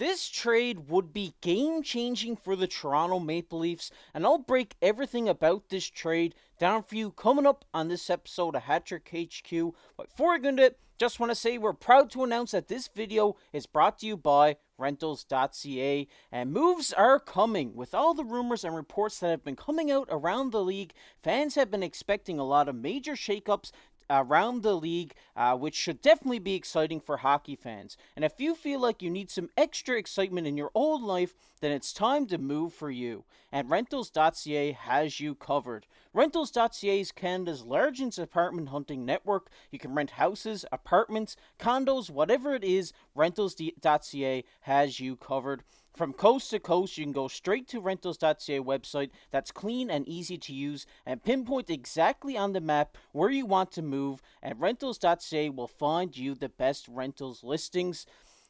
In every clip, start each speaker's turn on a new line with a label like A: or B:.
A: This trade would be game changing for the Toronto Maple Leafs, and I'll break everything about this trade down for you coming up on this episode of Hattrick HQ. But before we get into it, just want to say we're proud to announce that this video is brought to you by Rentals.ca, and moves are coming. With all the rumors and reports that have been coming out around the league, fans have been expecting a lot of major shakeups around the league, which should definitely be exciting for hockey fans. And if you feel like you need some extra excitement in your own life, then it's time to move for you. And Rentals.ca has you covered. Rentals.ca is Canada's largest apartment hunting network. You can rent houses, apartments, condos, whatever it is, Rentals.ca has you covered. From coast to coast, you can go straight to Rentals.ca website that's clean and easy to use and pinpoint exactly on the map where you want to move, and Rentals.ca will find you the best rentals listings.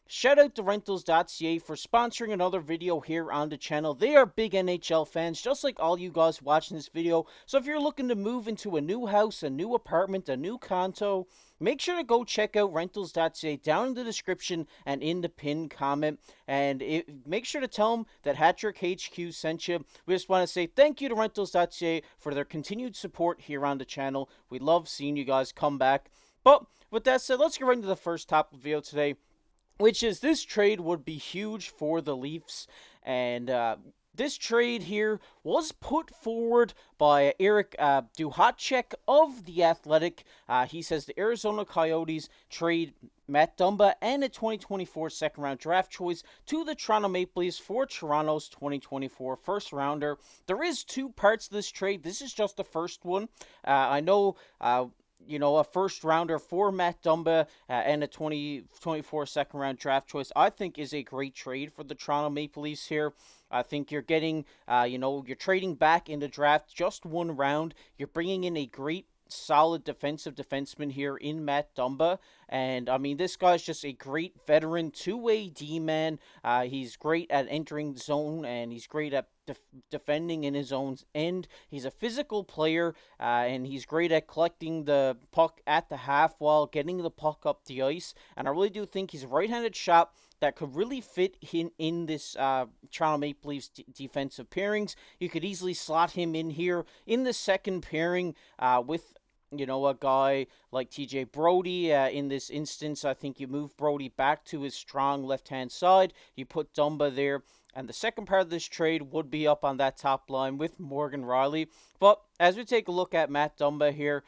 A: Shout out to Rentals.ca for sponsoring another video here on the channel. They are big NHL fans, just like all you guys watching this video. So if you're looking to move into a new house, a new apartment, a new condo, make sure to go check out Rentals.ca down in the description and in the pinned comment. And make sure to tell them that Hattrick HQ sent you. We just want to say thank you to Rentals.ca for their continued support here on the channel. We love seeing you guys come back. But with that said, let's get right into the first topic of the video today, which is this trade would be huge for the Leafs. And this trade here was put forward by Eric Duhatschek of The Athletic. He says the Arizona Coyotes trade Matt Dumba and a 2024 second-round draft choice to the Toronto Maple Leafs for Toronto's 2024 first-rounder. There is two parts to this trade. This is just the first one. I know a first rounder for Matt Dumba and a 2024 second round draft choice, I think is a great trade for the Toronto Maple Leafs here. I think you're getting, you're trading back in the draft just one round. You're bringing in a great, solid defenseman here in Matt Dumba. And I mean, this guy's just a great veteran two-way D-man. He's great at entering the zone, and he's great at defending in his own end. He's a physical player, and he's great at collecting the puck at the half wall, getting the puck up the ice. And I really do think he's a right-handed shot that could really fit in this Toronto Maple Leafs defensive pairings. You could easily slot him in here in the second pairing with a guy like TJ Brody. In this instance, I think you move Brody back to his strong left-hand side. You put Dumba there. And the second part of this trade would be up on that top line with Morgan Rielly. But as we take a look at Matt Dumba here,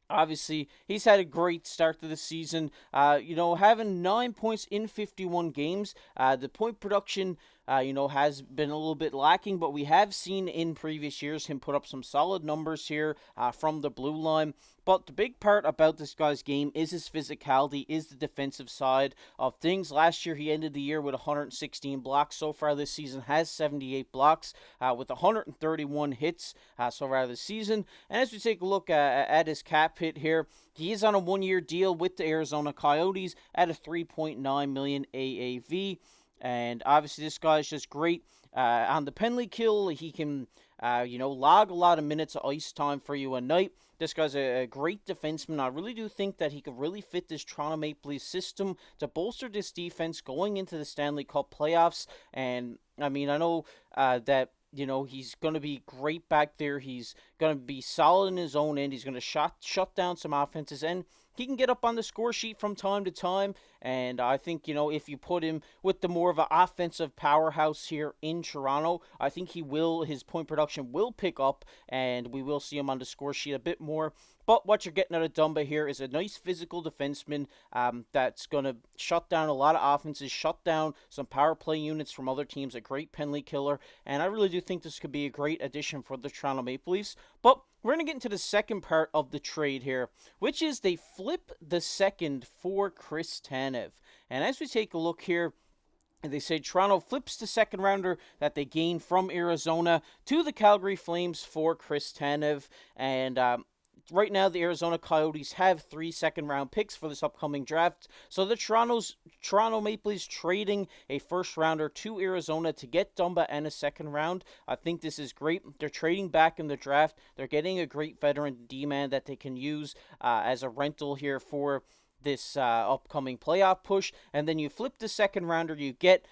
A: obviously, he's had a great start to the season. Having 9 points in 51 games. The point production, has been a little bit lacking, but we have seen in previous years him put up some solid numbers here from the blue line. But the big part about this guy's game is his physicality, is the defensive side of things. Last year, he ended the year with 116 blocks. So far this season, has 78 blocks with 131 hits so far this season. And as we take a look at his cap hit here, he is on a one-year deal with the Arizona Coyotes at a $3.9 million AAV. And obviously, this guy is just great on the penalty kill. He can, log a lot of minutes of ice time for you a night. This guy's a great defenseman. I really do think that he could really fit this Toronto Maple Leafs system to bolster this defense going into the Stanley Cup playoffs. And, I mean, I know that he's going to be great back there. He's going to be solid in his own end. He's going to shut down some offenses, and he can get up on the score sheet from time to time. And I think, if you put him with the more of an offensive powerhouse here in Toronto, I think his point production will pick up, and we will see him on the score sheet a bit more. But what you're getting out of Dumba here is a nice physical defenseman that's going to shut down a lot of offenses, shut down some power play units from other teams, a great penalty killer. And I really do think this could be a great addition for the Toronto Maple Leafs. But we're going to get into the second part of the trade here, which is they flip the second for Chris Tanev. And as we take a look here, they say Toronto flips the second rounder that they gained from Arizona to the Calgary Flames for Chris Tanev. And right now, the Arizona Coyotes have 3 second-round picks for this upcoming draft. So the Toronto Maple Leafs trading a first-rounder to Arizona to get Dumba and a second round. I think this is great. They're trading back in the draft. They're getting a great veteran D-man that they can use as a rental here for this upcoming playoff push. And then you flip the second rounder you get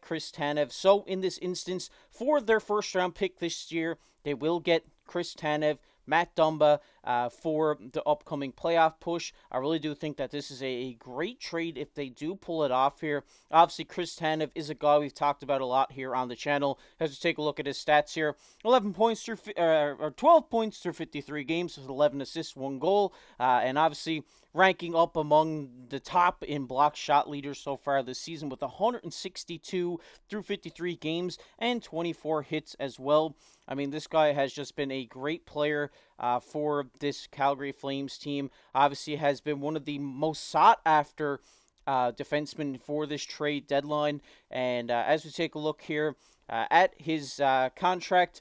A: Chris Tanev. So in this instance, for their first round pick this year, they will get Chris Tanev, Matt Dumba for the upcoming playoff push. I really do think that this is a great trade if they do pull it off here. Obviously, Chris Tanev is a guy we've talked about a lot here on the channel. As we take a look at his stats here, 11 points through or 12 points through 53 games with 11 assists, 1 goal, and obviously ranking up among the top in block shot leaders so far this season with 162 through 53 games and 24 hits as well. I mean, this guy has just been a great player for this Calgary Flames team. Obviously, has been one of the most sought after defensemen for this trade deadline. And as we take a look here at his contract,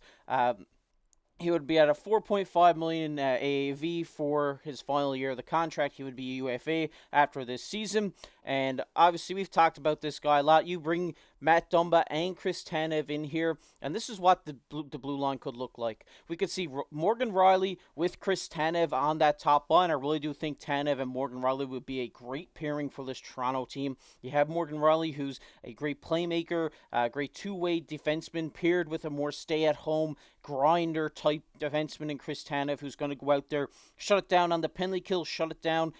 A: he would be at a $4.5 million AAV for his final year of the contract. He would be UFA after this season. And obviously, we've talked about this guy a lot. You bring Matt Dumba and Chris Tanev in here, and this is what the blue line could look like. We could see Morgan Rielly with Chris Tanev on that top line. I really do think Tanev and Morgan Rielly would be a great pairing for this Toronto team. You have Morgan Rielly, who's a great playmaker, a great two-way defenseman, paired with a more stay-at-home grinder-type defenseman in Chris Tanev, who's going to go out there, shut it down on the penalty kill, shut it down,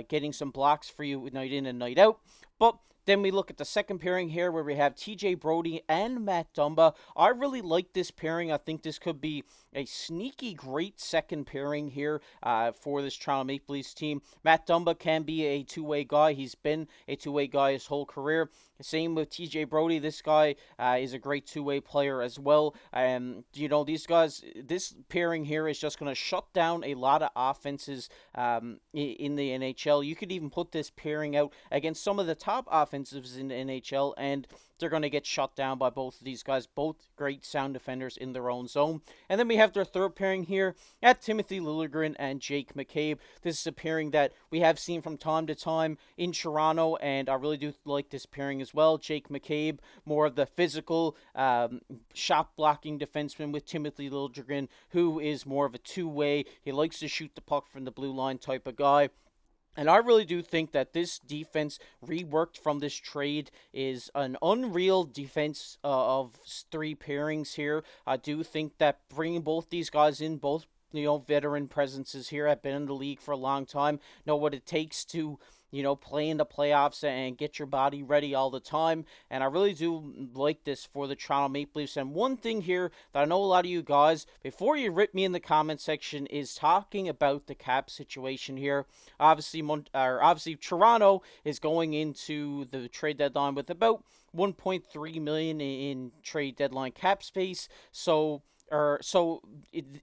A: getting some blocks for you night in and night out. But then we look at the second pairing here where we have TJ Brody and Matt Dumba. I really like this pairing. I think this could be a sneaky great second pairing here for this Toronto Maple Leafs team. Matt Dumba can be a two-way guy. He's been a two-way guy his whole career. Same with TJ Brody. This guy is a great two-way player as well. These guys, this pairing here is just going to shut down a lot of offenses in the NHL. You could even put this pairing out against some of the top offensives in the NHL, and they're going to get shut down by both of these guys, both great sound defenders in their own zone. And then we have their third pairing here at Timothy Liljegren and Jake McCabe. This is a pairing that we have seen from time to time in Toronto, and I really do like this pairing as well. Jake McCabe, more of the physical, shot-blocking defenseman, with Timothy Liljegren, who is more of a two-way. He likes to shoot the puck from the blue line type of guy. And I really do think that this defense reworked from this trade is an unreal defense of three pairings here. I do think that bringing both these guys in, both veteran presences here, have been in the league for a long time, know what it takes to play in the playoffs and get your body ready all the time. And I really do like this for the Toronto Maple Leafs. And one thing here that I know a lot of you guys, before you rip me in the comment section, is talking about the cap situation here. Obviously, Toronto is going into the trade deadline with about $1.3 million in trade deadline cap space. So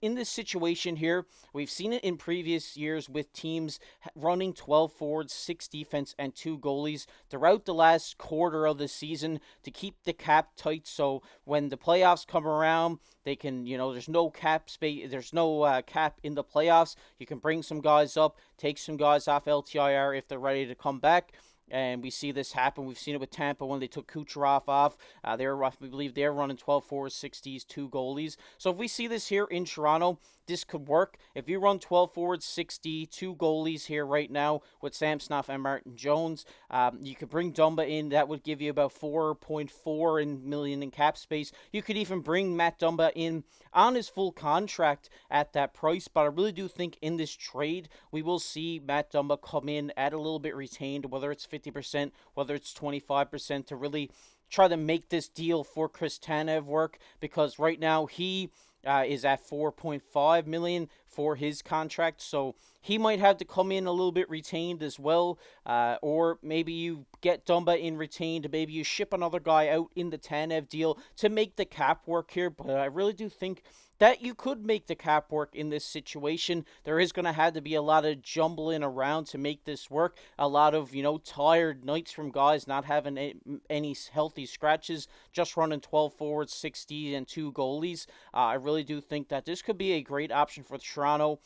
A: in this situation here, we've seen it in previous years with teams running 12 forwards, 6 defense, and 2 goalies throughout the last quarter of the season to keep the cap tight. So when the playoffs come around, they can, there's no cap space, there's no cap in the playoffs. You can bring some guys up, take some guys off LTIR if they're ready to come back. And we see this happen. We've seen it with Tampa when they took Kucherov off. I believe they're running 12 forwards, 60s, 2 goalies. So if we see this here in Toronto, this could work. If you run 12 forwards, 60, 2 goalies here right now with Samsonov and Martin Jones, you could bring Dumba in. That would give you about $4.4 million in cap space. You could even bring Matt Dumba in on his full contract at that price. But I really do think in this trade, we will see Matt Dumba come in at a little bit retained, whether it's 50%, whether it's 25%, to really try to make this deal for Chris Tanev work, because right now he is at $4.5 million for his contract, so he might have to come in a little bit retained as well, or maybe you get Dumba in retained, maybe you ship another guy out in the Tanev deal to make the cap work here. But I really do think that you could make the cap work in this situation. There is going to have to be a lot of jumbling around to make this work. A lot of, tired nights from guys not having any healthy scratches, just running 12 forwards, 60, and 2 goalies. I really do think that this could be a great option for the Toronto,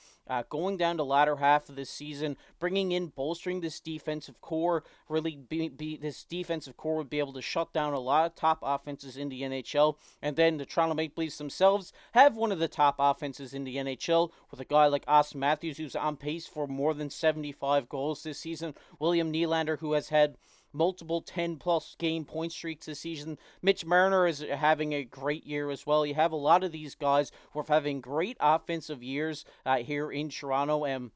A: going down the latter half of this season, bringing in, bolstering this defensive core. Really, this defensive core would be able to shut down a lot of top offenses in the NHL. And then the Toronto Maple Leafs themselves have one of the top offenses in the NHL with a guy like Austin Matthews, who's on pace for more than 75 goals this season. William Nylander, who has had multiple 10-plus game point streaks this season. Mitch Marner is having a great year as well. You have a lot of these guys who are having great offensive years here in Toronto, and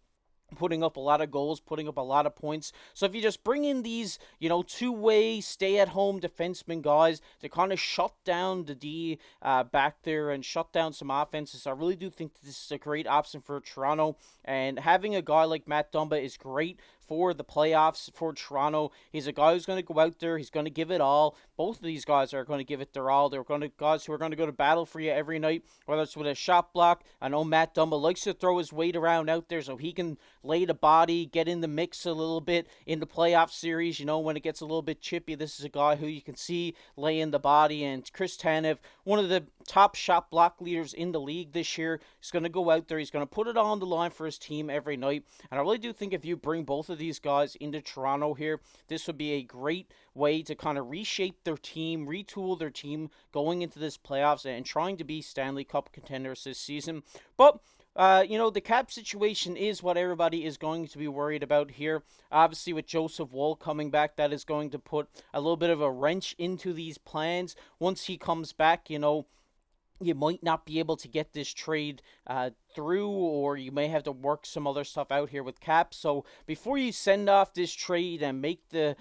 A: putting up a lot of goals, putting up a lot of points. So if you just bring in these, two-way, stay-at-home defenseman guys to kind of shut down the D back there and shut down some offenses, I really do think this is a great option for Toronto. And having a guy like Matt Dumba is great for the playoffs for Toronto. He's a guy who's going to go out there. He's going to give it all. Both of these guys are going to give it their all. They're guys who are going to go to battle for you every night, whether it's with a shot block. I know Matt Dumba likes to throw his weight around out there so he can lay the body, get in the mix a little bit in the playoff series. When it gets a little bit chippy, this is a guy who you can see laying the body. And Chris Tanev, one of the top shot block leaders in the league this year, is going to go out there. He's going to put it on the line for his team every night. And I really do think if you bring both of these guys into Toronto here, this would be a great way to kind of reshape their team, retool their team going into this playoffs and trying to be Stanley Cup contenders this season. But the cap situation is what everybody is going to be worried about here. Obviously, with Joseph Woll coming back, that is going to put a little bit of a wrench into these plans. Once he comes back, you might not be able to get this trade through, or you may have to work some other stuff out here with cap. So before you send off this trade and make the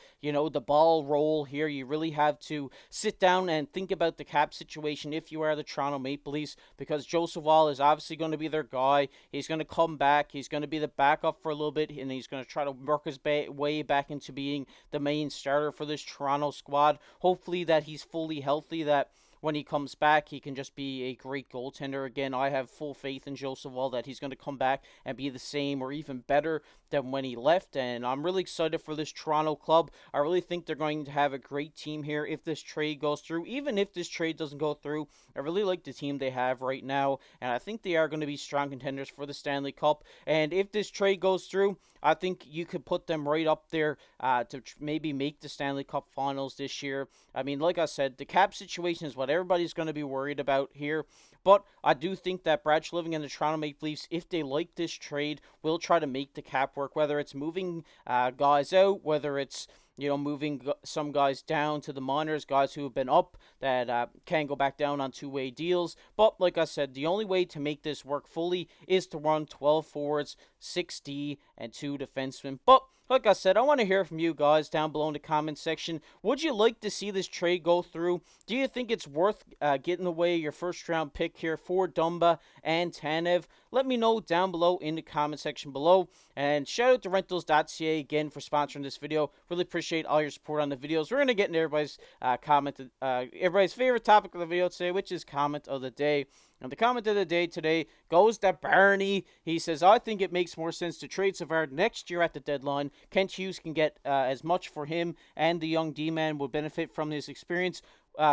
A: ball roll here, you really have to sit down and think about the cap situation if you are the Toronto Maple Leafs, because Joseph Woll is obviously going to be their guy. He's going to come back. He's going to be the backup for a little bit, and he's going to try to work his way back into being the main starter for this Toronto squad. Hopefully that he's fully healthy, that when he comes back, he can just be a great goaltender again. I have full faith in Joseph Woll that he's going to come back and be the same or even better than when he left. And I'm really excited for this Toronto club. I really think they're going to have a great team here if this trade goes through. Even if this trade doesn't go through, I really like the team they have right now. And I think they are going to be strong contenders for the Stanley Cup. And if this trade goes through, I think you could put them right up there to maybe make the Stanley Cup Finals this year. I mean, like I said, the cap situation is what everybody's going to be worried about here. But I do think that Brad Living and the Toronto Maple Leafs, if they like this trade, will try to make the cap work, whether it's moving guys out, whether it's moving some guys down to the minors, guys who have been up that can go back down on two-way deals. But like I said, the only way to make this work fully is to run 12 forwards, 6D, and 2 defensemen. But like I said, I want to hear from you guys down below in the comment section. Would you like to see this trade go through? Do you think it's worth getting away your first-round pick here for Dumba and Tanev? Let me know down below in the comment section below. And shout out to Rentals.ca again for sponsoring this video. Really appreciate all your support on the videos. We're going to get into everybody's everybody's favorite topic of the video today, which is comment of the day. And the comment of the day today goes to Barney. He says, I think it makes more sense to trade Savard next year at the deadline. Kent Hughes can get as much for him, and the young D-man will benefit from his experience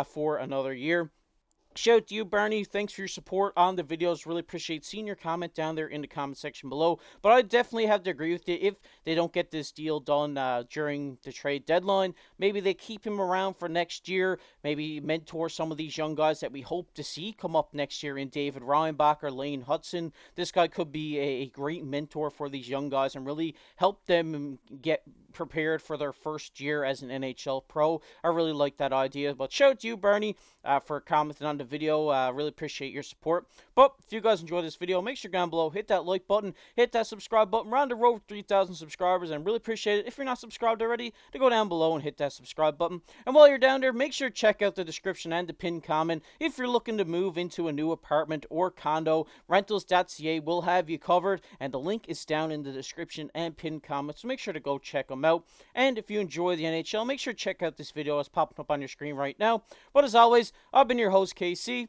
A: for another year. Shout out to you, Barney. Thanks for your support on the videos. Really appreciate seeing your comment down there in the comment section below. But I definitely have to agree with you. If they don't get this deal done during the trade deadline, maybe they keep him around for next year. Maybe mentor some of these young guys that we hope to see come up next year in David Reinbacher, Lane Hudson. This guy could be a great mentor for these young guys and really help them get prepared for their first year as an NHL pro. I really like that idea. But shout out to you, Bernie, for commenting on the video. Really appreciate your support. But if you guys enjoyed this video, make sure down below, hit that like button, hit that subscribe button. We're on the road to 3,000 subscribers, and really appreciate it if you're not subscribed already to go down below and hit that subscribe button. And while you're down there, make sure to check out the description and the pinned comment. If you're looking to move into a new apartment or condo, Rentals.ca will have you covered, and the link is down in the description and pinned comment, so make sure to go check them out. And if you enjoy the NHL, make sure to check out this video as popping up on your screen right now. But as always, I've been your host, KC.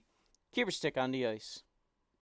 A: Keep your stick on the ice.